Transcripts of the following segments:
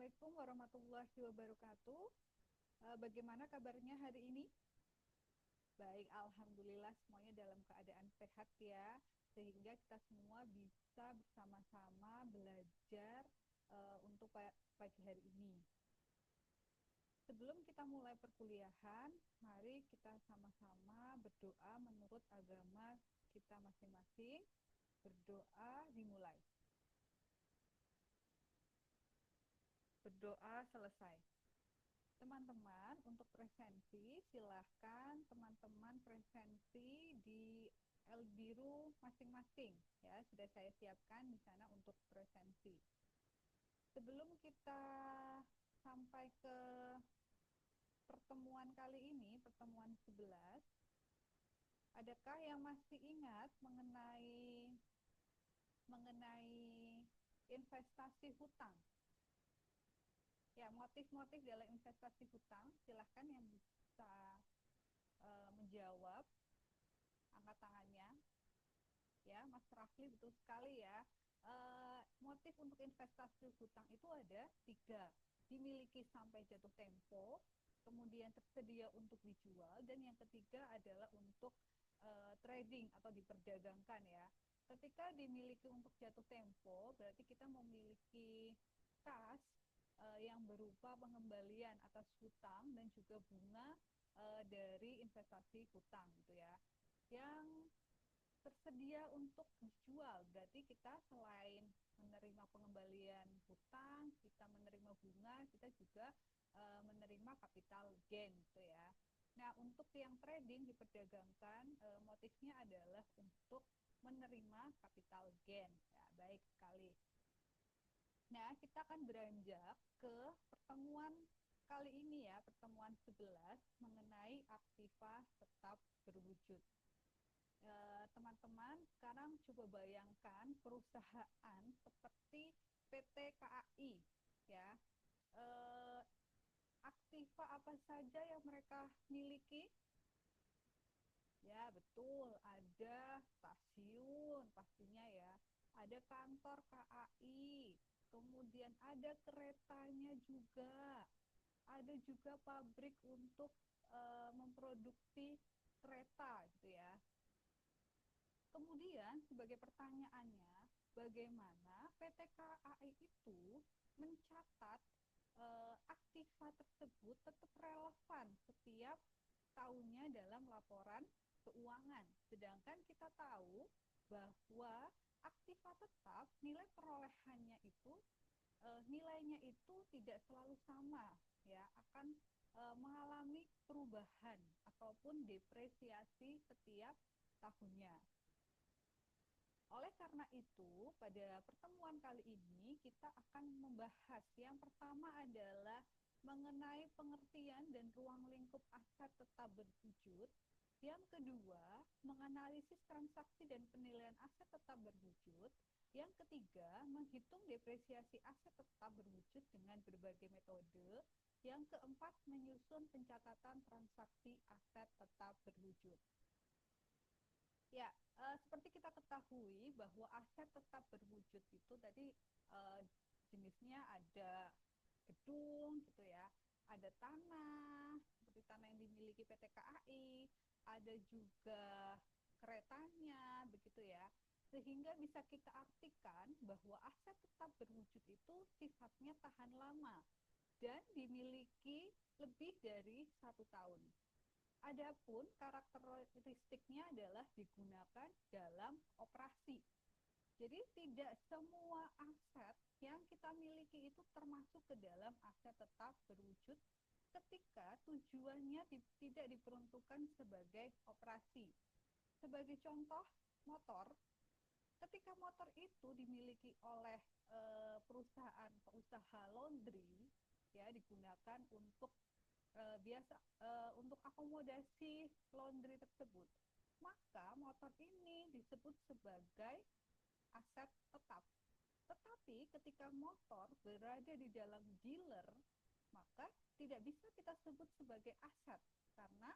Assalamualaikum warahmatullahi wabarakatuh. Bagaimana kabarnya hari ini? Baik, alhamdulillah semuanya dalam keadaan sehat ya, sehingga kita semua bisa bersama-sama belajar untuk pagi hari ini. Sebelum kita mulai perkuliahan, mari kita sama-sama berdoa menurut agama kita masing-masing. Berdoa dimulai. Berdoa selesai. Teman-teman, untuk presensi, silahkan teman-teman presensi di L biru masing-masing. Ya, sudah saya siapkan di sana untuk presensi. Sebelum kita sampai ke pertemuan kali ini, pertemuan 11, adakah yang masih ingat mengenai investasi hutang? Ya, motif-motif dalam investasi hutang, silahkan yang bisa menjawab, angkat tangannya. Ya, Mas Rafli, betul sekali ya. Motif untuk investasi hutang itu ada 3: dimiliki sampai jatuh tempo, kemudian tersedia untuk dijual, dan yang ketiga adalah untuk trading atau diperdagangkan ya. Ketika dimiliki untuk jatuh tempo, berarti kita memiliki kas yang berupa pengembalian atas hutang dan juga bunga dari investasi hutang gitu ya. Yang tersedia untuk dijual, berarti kita selain menerima pengembalian hutang, kita menerima bunga, kita juga menerima capital gain gitu ya. Nah, untuk yang trading diperdagangkan, motifnya adalah untuk menerima capital gain ya. Baik sekali. Nah, kita akan beranjak ke pertemuan kali ini ya, pertemuan 11 mengenai aktiva tetap berwujud. Teman-teman, sekarang coba bayangkan perusahaan seperti PT KAI ya. Aktiva apa saja yang mereka miliki? Ya, betul, ada stasiun pastinya ya, ada kantor KAI, kemudian ada keretanya juga, ada juga pabrik untuk memproduksi kereta gitu ya. Kemudian sebagai pertanyaannya, bagaimana PT KAI itu mencatat aktiva tersebut tetap relevan setiap tahunnya dalam laporan keuangan. Sedangkan kita tahu bahwa aktiva tetap nilai perolehannya itu nilainya itu tidak selalu sama ya, akan mengalami perubahan ataupun depresiasi setiap tahunnya. Oleh karena itu, pada pertemuan kali ini kita akan membahas yang pertama adalah mengenai pengertian dan ruang lingkup aset tetap berwujud. Yang kedua, menganalisis transaksi dan penilaian aset tetap berwujud. Yang ketiga, menghitung depresiasi aset tetap berwujud dengan berbagai metode. Yang keempat, menyusun pencatatan transaksi aset tetap berwujud. Ya, seperti kita ketahui bahwa aset tetap berwujud itu tadi jenisnya ada gedung gitu ya, ada tanah seperti tanah yang dimiliki PT KAI, ada juga keretanya begitu ya. Sehingga bisa kita artikan bahwa aset tetap berwujud itu sifatnya tahan lama dan dimiliki lebih dari 1 tahun. Adapun karakteristiknya adalah digunakan dalam operasi. Jadi tidak semua aset yang kita miliki itu termasuk ke dalam aset tetap berwujud ketika tujuannya tidak diperuntukkan sebagai operasi. Sebagai contoh, motor. Ketika motor itu dimiliki oleh perusahaan pengusaha laundry ya, digunakan untuk biasa untuk akomodasi laundry tersebut, maka motor ini disebut sebagai aset tetap. Tetapi ketika motor berada di dalam dealer, maka tidak bisa kita sebut sebagai aset karena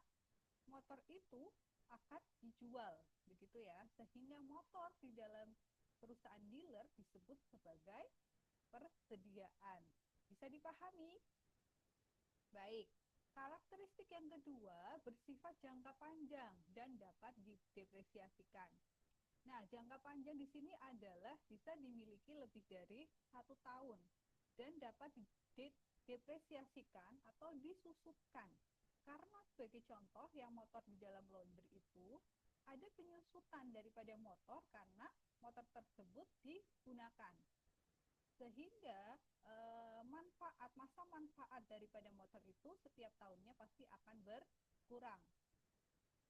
motor itu akan dijual, begitu ya. Sehingga motor di dalam perusahaan dealer disebut sebagai persediaan. Bisa dipahami? Baik, karakteristik yang kedua bersifat jangka panjang dan dapat didepresiasikan. Nah, jangka panjang di sini adalah bisa dimiliki lebih dari 1 tahun dan dapat didepresiasikan atau disusutkan. Karena sebagai contoh yang motor di dalam laundry itu ada penyusutan daripada motor karena motor tersebut digunakan. Sehingga masa manfaat daripada motor itu setiap tahunnya pasti akan berkurang.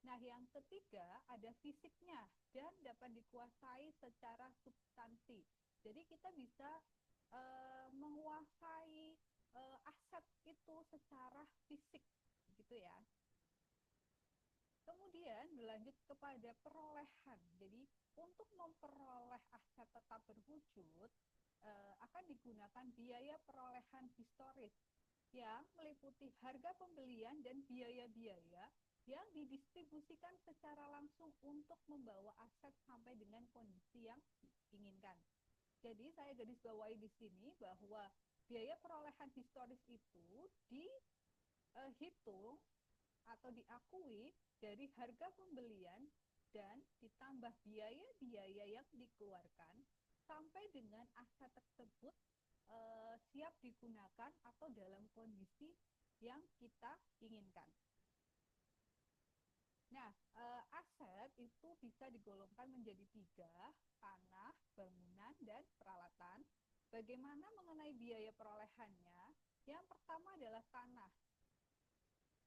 Nah, yang ketiga ada fisiknya dan dapat dikuasai secara substansi. Jadi kita bisa menguasai aset itu secara fisik, gitu ya. Kemudian berlanjut kepada perolehan. Jadi untuk memperoleh aset tetap berwujud akan digunakan biaya perolehan historis yang meliputi harga pembelian dan biaya-biaya yang didistribusikan secara langsung untuk membawa aset sampai dengan kondisi yang diinginkan. Jadi saya garis bawahi di sini bahwa biaya perolehan historis itu dihitung atau diakui dari harga pembelian dan ditambah biaya-biaya yang dikeluarkan sampai dengan aset tersebut siap digunakan atau dalam kondisi yang kita inginkan. Nah, aset itu bisa digolongkan menjadi 3, tanah, bangunan, dan peralatan. Bagaimana mengenai biaya perolehannya? Yang pertama adalah tanah.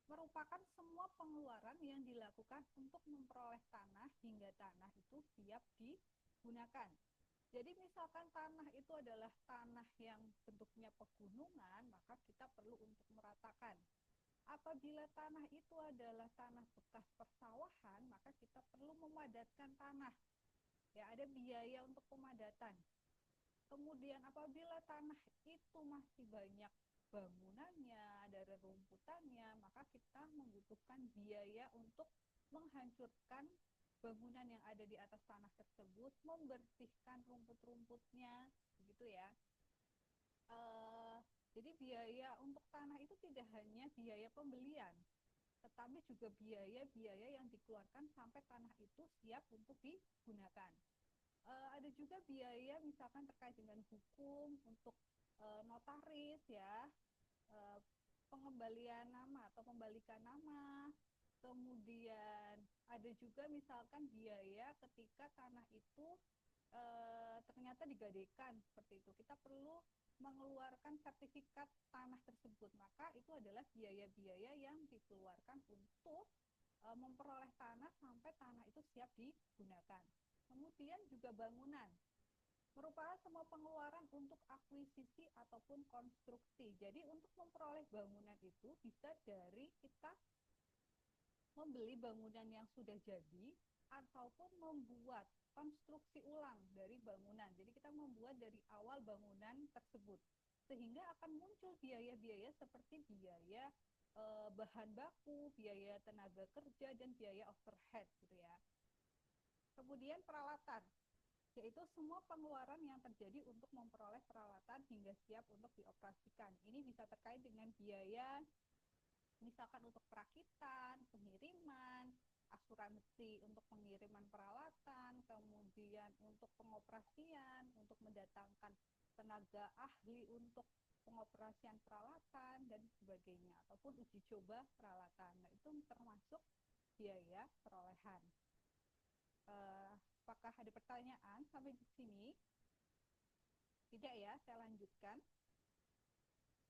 Merupakan semua pengeluaran yang dilakukan untuk memperoleh tanah hingga tanah itu siap digunakan. Jadi misalkan tanah itu adalah tanah yang bentuknya pegunungan, maka kita perlu untuk meratakan. Apabila tanah itu adalah tanah bekas persawahan, maka kita perlu memadatkan tanah. Ya, ada biaya untuk pemadatan. Kemudian apabila tanah itu masih banyak bangunannya, ada rerumputannya, maka kita membutuhkan biaya untuk menghancurkan bangunan yang ada di atas tanah tersebut, membersihkan rumput-rumputnya, begitu ya. Jadi biaya untuk tanah itu tidak hanya biaya pembelian, tetapi juga biaya-biaya yang dikeluarkan sampai tanah itu siap untuk digunakan. Ada juga biaya misalkan terkait dengan hukum untuk notaris ya, uh, pengembalian nama atau pembalikan nama. Kemudian ada juga misalkan biaya ketika tanah itu ternyata digadaikan seperti itu. Kita perlu mengeluarkan sertifikat tanah tersebut. Maka itu adalah biaya-biaya yang dikeluarkan untuk memperoleh tanah sampai tanah itu siap digunakan. Kemudian juga bangunan. Merupakan semua pengeluaran untuk akuisisi ataupun konstruksi. Jadi untuk memperoleh bangunan itu bisa dari kita membeli bangunan yang sudah jadi ataupun membuat konstruksi ulang dari bangunan. Jadi kita membuat dari awal bangunan tersebut. Sehingga akan muncul biaya-biaya seperti biaya bahan baku, biaya tenaga kerja, dan biaya overhead gitu ya. Kemudian peralatan, yaitu semua pengeluaran yang terjadi untuk memperoleh peralatan hingga siap untuk dioperasikan. Ini bisa terkait dengan biaya misalkan untuk perakitan, pengiriman, asuransi untuk pengiriman peralatan, kemudian untuk pengoperasian, untuk mendatangkan tenaga ahli untuk pengoperasian peralatan dan sebagainya, ataupun uji coba peralatan. Nah, itu termasuk biaya perolehan. Apakah ada pertanyaan sampai di sini? Tidak ya, saya lanjutkan.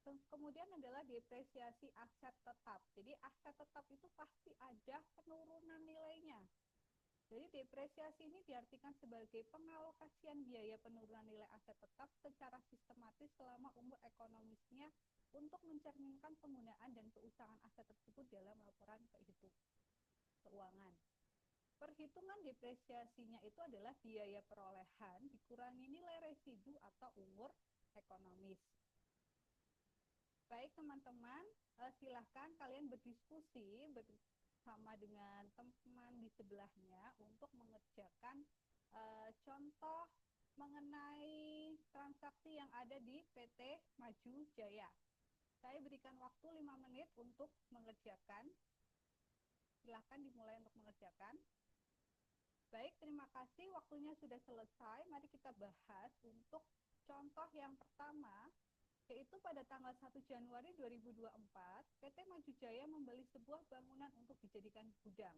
Kemudian adalah depresiasi aset tetap. Jadi aset tetap itu pasti ada penurunan nilainya. Jadi depresiasi ini diartikan sebagai pengalokasian biaya penurunan nilai aset tetap secara sistematis selama umur ekonomisnya untuk mencerminkan penggunaan dan keusahaan aset tersebut dalam laporan keuangan. Perhitungan depresiasinya itu adalah biaya perolehan dikurangi nilai residu atau umur ekonomis. Baik teman-teman, silahkan kalian berdiskusi bersama dengan teman di sebelahnya untuk mengerjakan contoh mengenai transaksi transaksi yang ada di PT Maju Jaya. Saya berikan waktu 5 menit untuk mengerjakan. Silahkan dimulai untuk mengerjakan. Baik, terima kasih. Waktunya sudah selesai. Mari kita bahas untuk contoh yang pertama, yaitu pada tanggal 1 Januari 2024, PT Maju Jaya membeli sebuah bangunan untuk dijadikan gudang.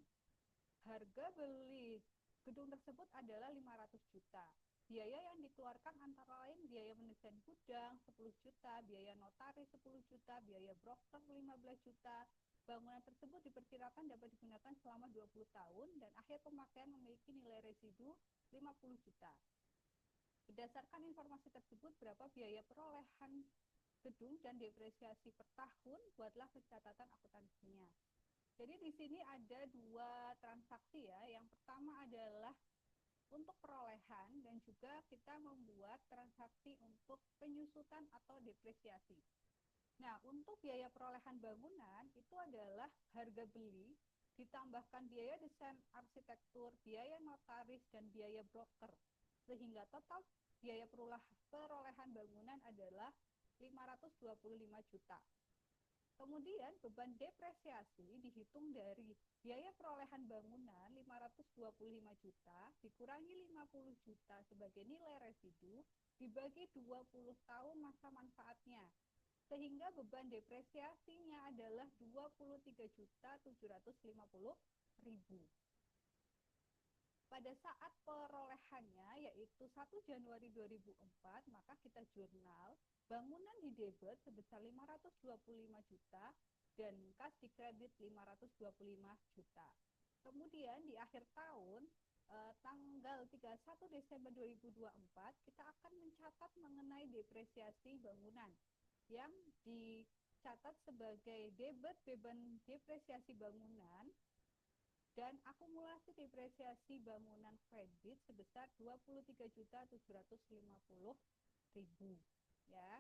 Harga beli gedung tersebut adalah 500 juta. Biaya yang dikeluarkan antara lain biaya mendesain gudang 10 juta, biaya notaris 10 juta, biaya broker 15 juta. Bangunan tersebut diperkirakan dapat digunakan selama 20 tahun dan akhir pemakaian memiliki nilai residu 50 juta. Berdasarkan informasi tersebut, berapa biaya perolehan gedung dan depresiasi per tahun? Buatlah pencatatan akuntansinya. Jadi di sini ada dua transaksi ya. Yang pertama adalah untuk perolehan dan juga kita membuat transaksi untuk penyusutan atau depresiasi. Nah, untuk biaya perolehan bangunan itu adalah harga beli ditambahkan biaya desain arsitektur, biaya notaris, dan biaya broker. Sehingga total biaya perolehan bangunan adalah 525 juta. Kemudian beban depresiasi dihitung dari biaya perolehan bangunan 525 juta dikurangi 50 juta sebagai nilai residu dibagi 20 tahun masa manfaatnya. Sehingga beban depresiasinya adalah 23.750.000. Pada saat perolehannya yaitu 1 Januari 2004, maka kita jurnal bangunan di debit sebesar 525 juta dan kas di kredit 525 juta. Kemudian di akhir tahun tanggal 31 Desember 2024 kita akan mencatat mengenai depresiasi bangunan yang dicatat sebagai debit beban depresiasi bangunan dan akumulasi depresiasi bangunan kredit sebesar 23.750.000 ya.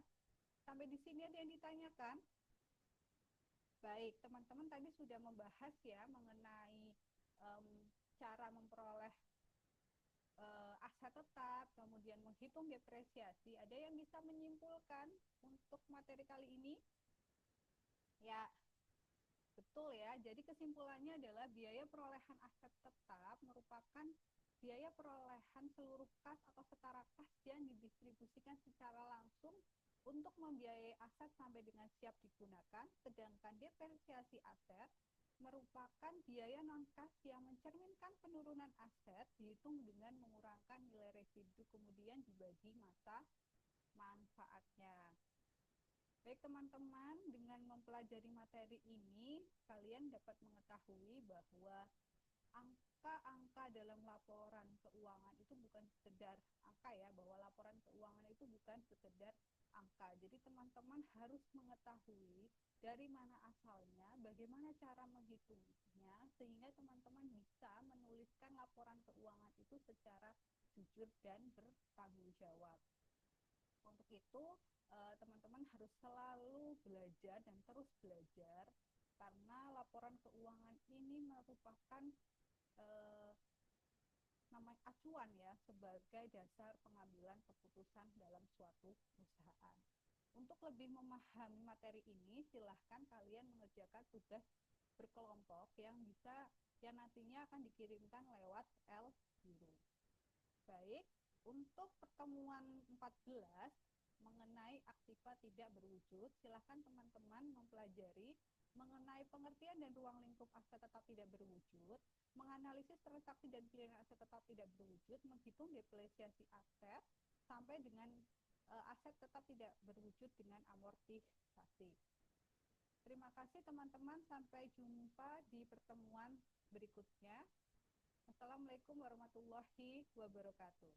Sampai di sini ada yang ditanyakan? Baik, teman-teman tadi sudah membahas ya mengenai cara memperoleh aset tetap, kemudian menghitung depresiasi. Ada yang bisa menyimpulkan untuk materi kali ini? Ya, betul ya. Jadi kesimpulannya adalah biaya perolehan aset tetap merupakan biaya perolehan seluruh kas atau setara kas yang didistribusikan secara langsung untuk membiayai aset sampai dengan siap digunakan, sedangkan depresiasi aset merupakan biaya non-kas yang mencerminkan penurunan aset dihitung dengan mengurangkan nilai residu kemudian dibagi masa manfaatnya. Baik teman-teman, dengan mempelajari materi ini, kalian dapat mengetahui bahwa angka-angka dalam laporan keuangan itu bukan sekedar angka ya, bahwa laporan keuangan itu bukan sekedar angka. Jadi teman-teman harus mengetahui dari mana asalnya, bagaimana cara menghitungnya, sehingga teman-teman bisa menuliskan laporan keuangan itu secara jujur dan bertanggung jawab. Untuk itu, teman-teman harus selalu belajar dan terus belajar, karena laporan keuangan ini merupakan namanya acuan ya sebagai dasar pengambilan keputusan dalam suatu perusahaan. Untuk lebih memahami materi ini, silahkan kalian mengerjakan tugas berkelompok yang nantinya akan dikirimkan lewat L-Guru. Baik, untuk pertemuan 14 mengenai aktiva tidak berwujud, silahkan teman-teman mempelajari mengenai pengertian dan ruang lingkup aset tetap tidak berwujud, menganalisis transaksi dan pilihan aset tetap tidak berwujud, menghitung depresiasi aset, sampai dengan aset tetap tidak berwujud dengan amortisasi. Terima kasih teman-teman, sampai jumpa di pertemuan berikutnya. Assalamualaikum warahmatullahi wabarakatuh.